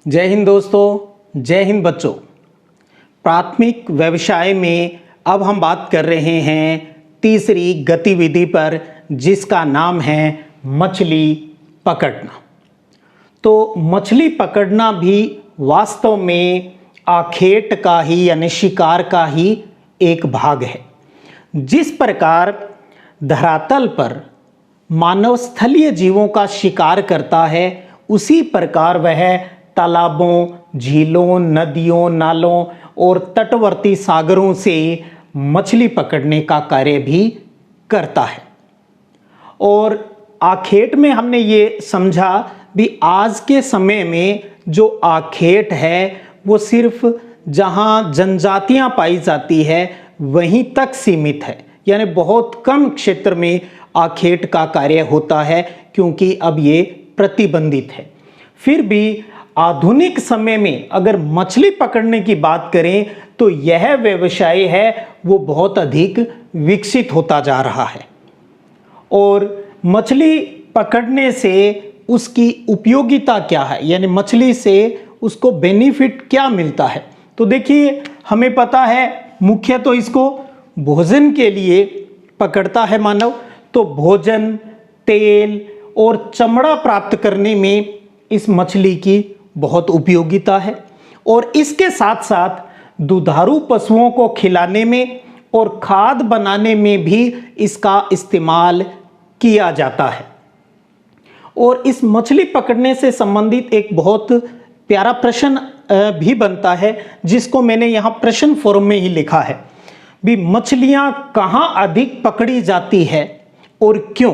जय हिंद दोस्तों, जय हिंद बच्चों। प्राथमिक व्यवसाय में अब हम बात कर रहे हैं तीसरी गतिविधि पर, जिसका नाम है मछली पकड़ना। तो मछली पकड़ना भी वास्तव में आखेट का ही यानी शिकार का ही एक भाग है। जिस प्रकार धरातल पर मानव स्थलीय जीवों का शिकार करता है, उसी प्रकार वह तालाबों, झीलों, नदियों, नालों और तटवर्ती सागरों से मछली पकड़ने का कार्य भी करता है। और आखेट में हमने ये समझा भी आज के समय में जो आखेट है वो सिर्फ जहाँ जनजातियाँ पाई जाती है वहीं तक सीमित है, यानी बहुत कम क्षेत्र में आखेट का कार्य होता है, क्योंकि अब ये प्रतिबंधित है। फिर भी आधुनिक समय में अगर मछली पकड़ने की बात करें तो यह व्यवसाय है वो बहुत अधिक विकसित होता जा रहा है। और मछली पकड़ने से उसकी उपयोगिता क्या है, यानी मछली से उसको बेनिफिट क्या मिलता है। तो देखिए, हमें पता है मुख्य तो इसको भोजन के लिए पकड़ता है मानव। तो भोजन, तेल और चमड़ा प्राप्त करने में इस मछली की बहुत उपयोगिता है। और इसके साथ साथ दुधारू पशुओं को खिलाने में और खाद बनाने में भी इसका इस्तेमाल किया जाता है। और इस मछली पकड़ने से संबंधित एक बहुत प्यारा प्रश्न भी बनता है, जिसको मैंने यहाँ प्रश्न फॉर्म में ही लिखा है भी मछलियाँ कहाँ अधिक पकड़ी जाती है और क्यों।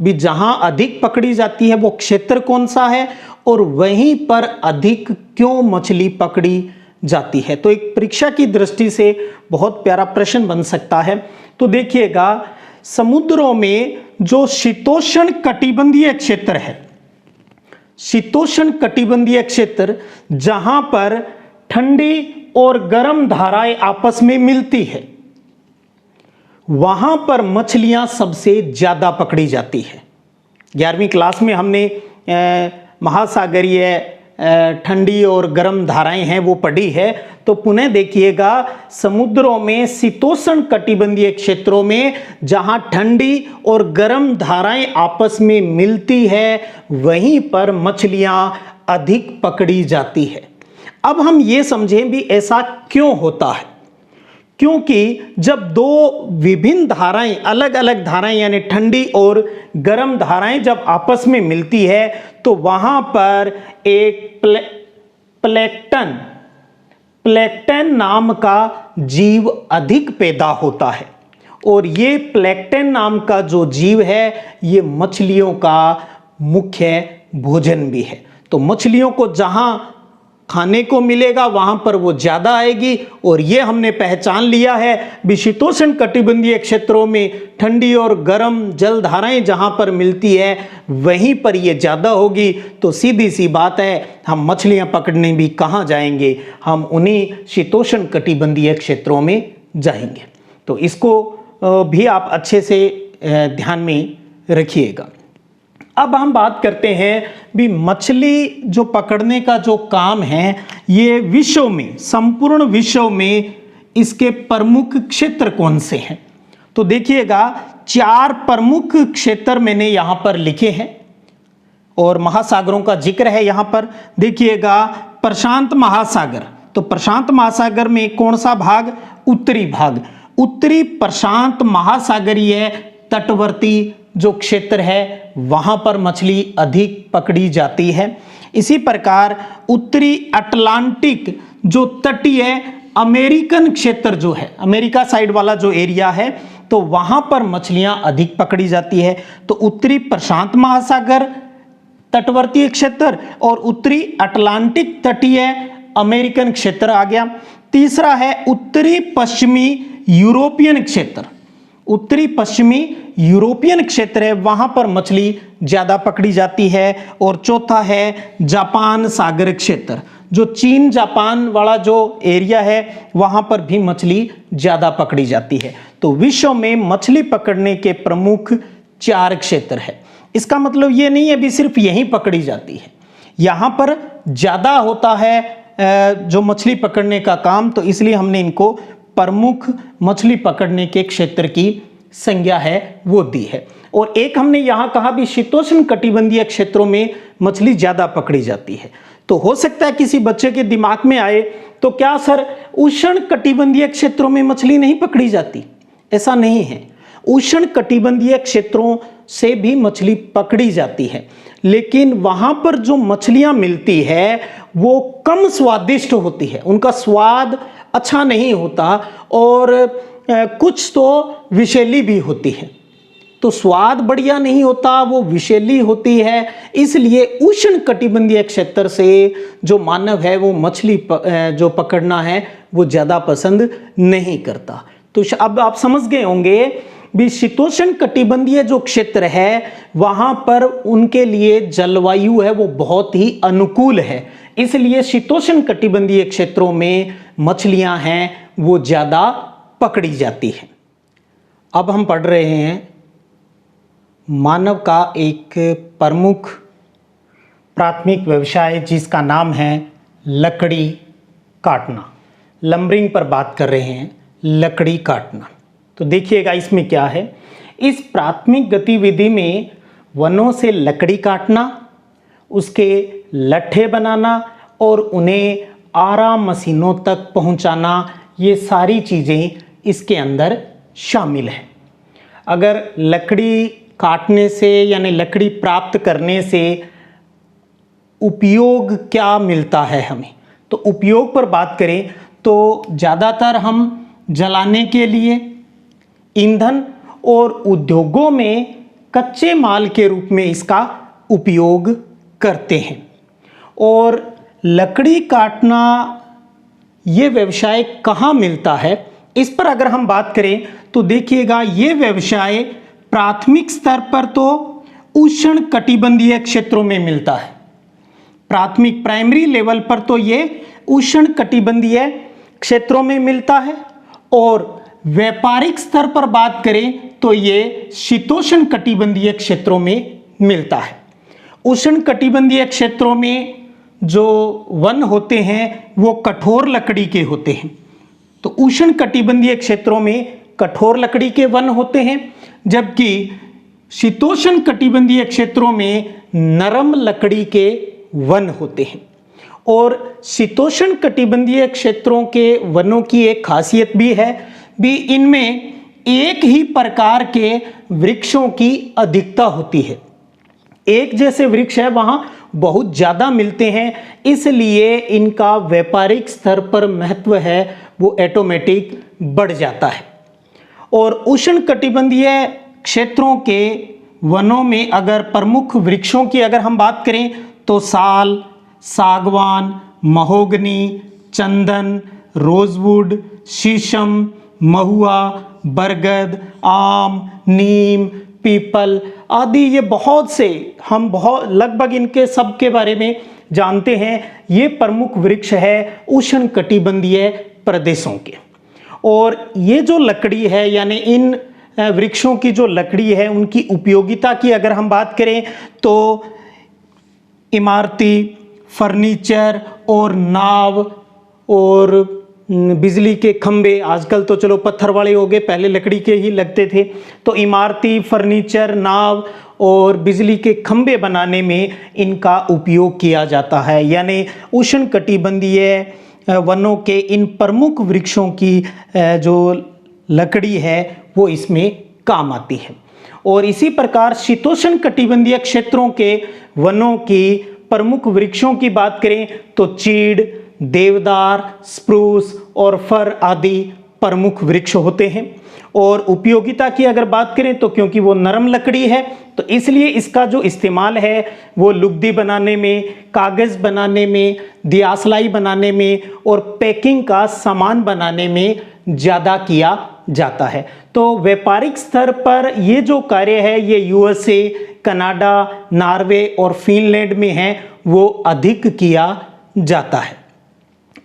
भी जहाँ अधिक पकड़ी जाती है वो क्षेत्र कौन सा है और वहीं पर अधिक क्यों मछली पकड़ी जाती है। तो एक परीक्षा की दृष्टि से बहुत प्यारा प्रश्न बन सकता है। तो देखिएगा, समुद्रों में जो शीतोष्ण कटिबंधीय क्षेत्र है, शीतोष्ण कटिबंधीय क्षेत्र जहां पर ठंडी और गर्म धाराएं आपस में मिलती है, वहां पर मछलियां सबसे ज्यादा पकड़ी जाती है। 11वीं क्लास में हमने महासागरीय ठंडी और गर्म धाराएं हैं वो पढ़ी है। तो पुनः देखिएगा, समुद्रों में शीतोष्ण कटिबंधीय क्षेत्रों में जहां ठंडी और गर्म धाराएं आपस में मिलती है, वहीं पर मछलियां अधिक पकड़ी जाती है। अब हम ये समझें भी ऐसा क्यों होता है। क्योंकि जब दो विभिन्न धाराएं, अलग अलग धाराएं यानी ठंडी और गर्म धाराएं जब आपस में मिलती है, तो वहां पर एक प्लैंकटन नाम का जीव अधिक पैदा होता है। और ये प्लैंकटन नाम का जो जीव है, ये मछलियों का मुख्य भोजन भी है। तो मछलियों को जहां खाने को मिलेगा वहां पर वो ज्यादा आएगी। और ये हमने पहचान लिया है भी शीतोष्ण कटिबंधीय क्षेत्रों में ठंडी और गर्म जल धाराएं जहां पर मिलती है, वहीं पर ये ज्यादा होगी। तो सीधी सी बात है, हम मछलियां पकड़ने भी कहां जाएंगे, हम उन्हीं शीतोष्ण कटिबंधीय क्षेत्रों में जाएंगे। तो इसको भी आप अच्छे से ध्यान में रखिएगा। अब हम बात करते हैं भी मछली जो पकड़ने का जो काम है, ये विश्व में, संपूर्ण विश्व में इसके प्रमुख क्षेत्र कौन से हैं। तो देखिएगा, 4 प्रमुख क्षेत्र मैंने यहां पर लिखे हैं और महासागरों का जिक्र है यहां पर। देखिएगा, प्रशांत महासागर। तो प्रशांत महासागर में कौन सा भाग? उत्तरी भाग। उत्तरी प्रशांत महासागरीय तटवर्ती जो क्षेत्र है वहां पर मछली अधिक पकड़ी जाती है। इसी प्रकार उत्तरी अटलांटिक जो तटीय अमेरिकन क्षेत्र जो है, अमेरिका साइड वाला जो एरिया है, तो वहां पर मछलियां अधिक पकड़ी जाती है। तो उत्तरी प्रशांत महासागर तटवर्तीय क्षेत्र और उत्तरी अटलांटिक तटीय अमेरिकन क्षेत्र आ गया। तीसरा है उत्तरी पश्चिमी यूरोपियन क्षेत्र। उत्तरी पश्चिमी यूरोपियन क्षेत्र है, वहां पर मछली ज्यादा पकड़ी जाती है। और चौथा है जापान सागर क्षेत्र, जो चीन जापान वाला जो एरिया है वहां पर भी मछली ज्यादा पकड़ी जाती है। तो विश्व में मछली पकड़ने के प्रमुख 4 क्षेत्र है। इसका मतलब ये नहीं है भी सिर्फ यहीं पकड़ी जाती है, यहाँ पर ज़्यादा होता है जो मछली पकड़ने का काम, तो इसलिए हमने इनको प्रमुख मछली पकड़ने के क्षेत्र की संज्ञा है वो दी है। और एक हमने यहाँ कहा भी शीतोष्ण कटिबंधीय क्षेत्रों में मछली ज़्यादा पकड़ी जाती है। तो हो सकता है किसी बच्चे के दिमाग में आए तो क्या सर उष्ण कटिबंधीय क्षेत्रों में मछली नहीं पकड़ी जाती? ऐसा नहीं है, उष्ण कटिबंधीय क्षेत्रों से भी मछली पकड़ी जाती है, लेकिन वहाँ पर जो मछलियाँ मिलती है वो कम स्वादिष्ट होती है, उनका स्वाद अच्छा नहीं होता और कुछ तो विषैली भी होती है। तो स्वाद बढ़िया नहीं होता, वो विषैली होती है, इसलिए उष्ण कटिबंधीय क्षेत्र से जो मानव है वो मछली जो पकड़ना है वो ज़्यादा पसंद नहीं करता। तो अब आप समझ गए होंगे भी शीतोष्ण कटिबंधीय जो क्षेत्र है वहाँ पर उनके लिए जलवायु है वो बहुत ही अनुकूल है, इसलिए शीतोष्ण कटिबंधीय क्षेत्रों में मछलियाँ हैं वो ज़्यादा पकड़ी जाती हैं। अब हम पढ़ रहे हैं मानव का एक प्रमुख प्राथमिक व्यवसाय जिसका नाम है लकड़ी काटना। लंबरिंग पर बात कर रहे हैं, लकड़ी काटना। तो देखिएगा इसमें क्या है। इस प्राथमिक गतिविधि में वनों से लकड़ी काटना, उसके लट्ठे बनाना और उन्हें आराम मशीनों तक पहुंचाना, ये सारी चीज़ें इसके अंदर शामिल हैं। अगर लकड़ी काटने से यानी लकड़ी प्राप्त करने से उपयोग क्या मिलता है हमें, तो उपयोग पर बात करें तो ज़्यादातर हम जलाने के लिए, ईंधन और उद्योगों में कच्चे माल के रूप में इसका उपयोग करते हैं। और लकड़ी काटना ये व्यवसाय कहाँ मिलता है, इस पर अगर हम बात करें तो देखिएगा ये व्यवसाय प्राथमिक स्तर पर तो उष्ण कटिबंधीय क्षेत्रों में मिलता है। प्राथमिक प्राइमरी लेवल पर तो ये उष्ण कटिबंधीय क्षेत्रों में मिलता है और व्यापारिक स्तर पर बात करें तो ये शीतोष्ण कटिबंधीय क्षेत्रों में मिलता है। उष्ण कटिबंधीय क्षेत्रों में जो वन होते हैं वो कठोर लकड़ी के होते हैं, तो उष्ण कटिबंधीय क्षेत्रों में कठोर लकड़ी के वन होते हैं, जबकि शीतोष्ण कटिबंधीय क्षेत्रों में नरम लकड़ी के वन होते हैं। और शीतोष्ण कटिबंधीय क्षेत्रों के वनों की एक खासियत भी है भी इनमें एक ही प्रकार के वृक्षों की अधिकता होती है। एक जैसे वृक्ष है वहाँ बहुत ज़्यादा मिलते हैं, इसलिए इनका व्यापारिक स्तर पर महत्व है वो ऑटोमेटिक बढ़ जाता है। और उष्ण कटिबंधीय क्षेत्रों के वनों में अगर प्रमुख वृक्षों की अगर हम बात करें तो साल, सागवान, महोगनी, चंदन, रोजवुड, शीशम, महुआ, बरगद, आम, नीम, पीपल आदि ये बहुत से हम लगभग इनके सब के बारे में जानते हैं। ये प्रमुख वृक्ष है उष्ण कटिबंधीय प्रदेशों के। और ये जो लकड़ी है यानी इन वृक्षों की जो लकड़ी है उनकी उपयोगिता की अगर हम बात करें तो इमारती, फर्नीचर और नाव और बिजली के खंबे, आजकल तो चलो पत्थर वाले हो गए, पहले लकड़ी के ही लगते थे, तो इमारती, फर्नीचर, नाव और बिजली के खंबे बनाने में इनका उपयोग किया जाता है। यानी उष्ण कटिबंधीय वनों के इन प्रमुख वृक्षों की जो लकड़ी है वो इसमें काम आती है। और इसी प्रकार शीतोष्ण कटिबंधीय क्षेत्रों के वनों की प्रमुख वृक्षों की बात करें तो चीड़, देवदार, स्प्रूस और फर आदि प्रमुख वृक्ष होते हैं। और उपयोगिता की अगर बात करें तो क्योंकि वो नरम लकड़ी है तो इसलिए इसका जो इस्तेमाल है वो लुगदी बनाने में, कागज़ बनाने में, दियासलाई बनाने में और पैकिंग का सामान बनाने में ज़्यादा किया जाता है। तो व्यापारिक स्तर पर ये जो कार्य है ये यूएसए, कनाडा, नॉर्वे और फिनलैंड में है वो अधिक किया जाता है।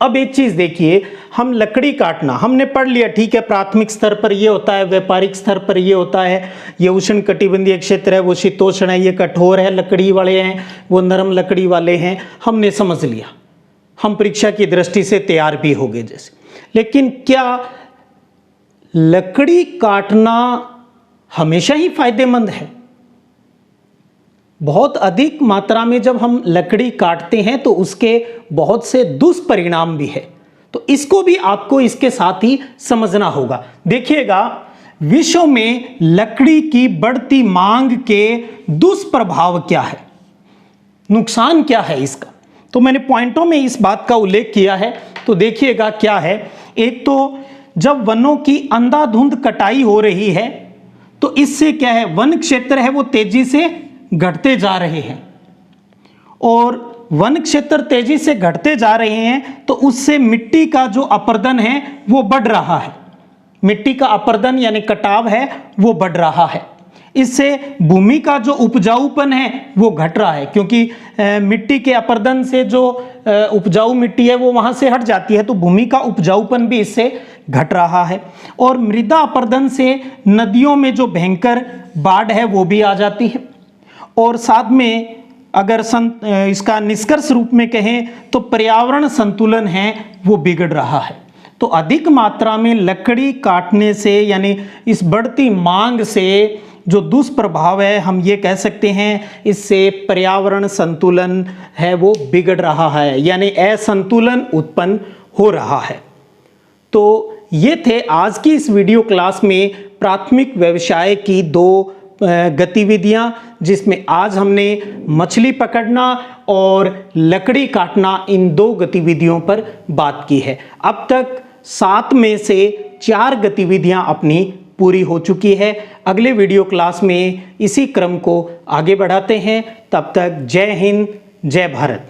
अब एक चीज देखिए, हम लकड़ी काटना हमने पढ़ लिया, ठीक है, प्राथमिक स्तर पर ये होता है, व्यापारिक स्तर पर ये होता है, ये उष्ण कटिबंधीय क्षेत्र है, वो शीतोष्ण है, ये कठोर है लकड़ी वाले हैं, वो नरम लकड़ी वाले हैं, हमने समझ लिया, हम परीक्षा की दृष्टि से तैयार भी हो गए जैसे। लेकिन क्या लकड़ी काटना हमेशा ही फायदेमंद है? बहुत अधिक मात्रा में जब हम लकड़ी काटते हैं तो उसके बहुत से दुष्परिणाम भी है, तो इसको भी आपको इसके साथ ही समझना होगा। देखिएगा, विश्व में लकड़ी की बढ़ती मांग के दुष्प्रभाव क्या है, नुकसान क्या है इसका, तो मैंने पॉइंटों में इस बात का उल्लेख किया है। तो देखिएगा क्या है, एक तो जब वनों की अंधाधुंध कटाई हो रही है तो इससे क्या है, वन क्षेत्र है वो तेजी से घटते जा रहे हैं, और वन क्षेत्र तेजी से घटते जा रहे हैं तो उससे मिट्टी का जो अपरदन है वो बढ़ रहा है, मिट्टी का अपरदन यानी कटाव है वो बढ़ रहा है। इससे भूमि का जो उपजाऊपन है वो घट रहा है, क्योंकि मिट्टी के अपरदन से जो उपजाऊ मिट्टी है वो वहां से हट जाती है, तो भूमि का उपजाऊपन भी इससे घट रहा है। और मृदा अपरदन से नदियों में जो भयंकर बाढ़ है वो भी आ जाती है, और साथ में अगर इसका निष्कर्ष रूप में कहें तो पर्यावरण संतुलन है वो बिगड़ रहा है। तो अधिक मात्रा में लकड़ी काटने से यानी इस बढ़ती मांग से जो दुष्प्रभाव है, हम ये कह सकते हैं इससे पर्यावरण संतुलन है वो बिगड़ रहा है, यानी असंतुलन उत्पन्न हो रहा है। तो ये थे आज की इस वीडियो क्लास में प्राथमिक व्यवसाय की 2 गतिविधियां, जिसमें आज हमने मछली पकड़ना और लकड़ी काटना, इन 2 गतिविधियों पर बात की है। अब तक 7 में से 4 गतिविधियां अपनी पूरी हो चुकी है। अगले वीडियो क्लास में इसी क्रम को आगे बढ़ाते हैं। तब तक जय हिंद, जय भारत।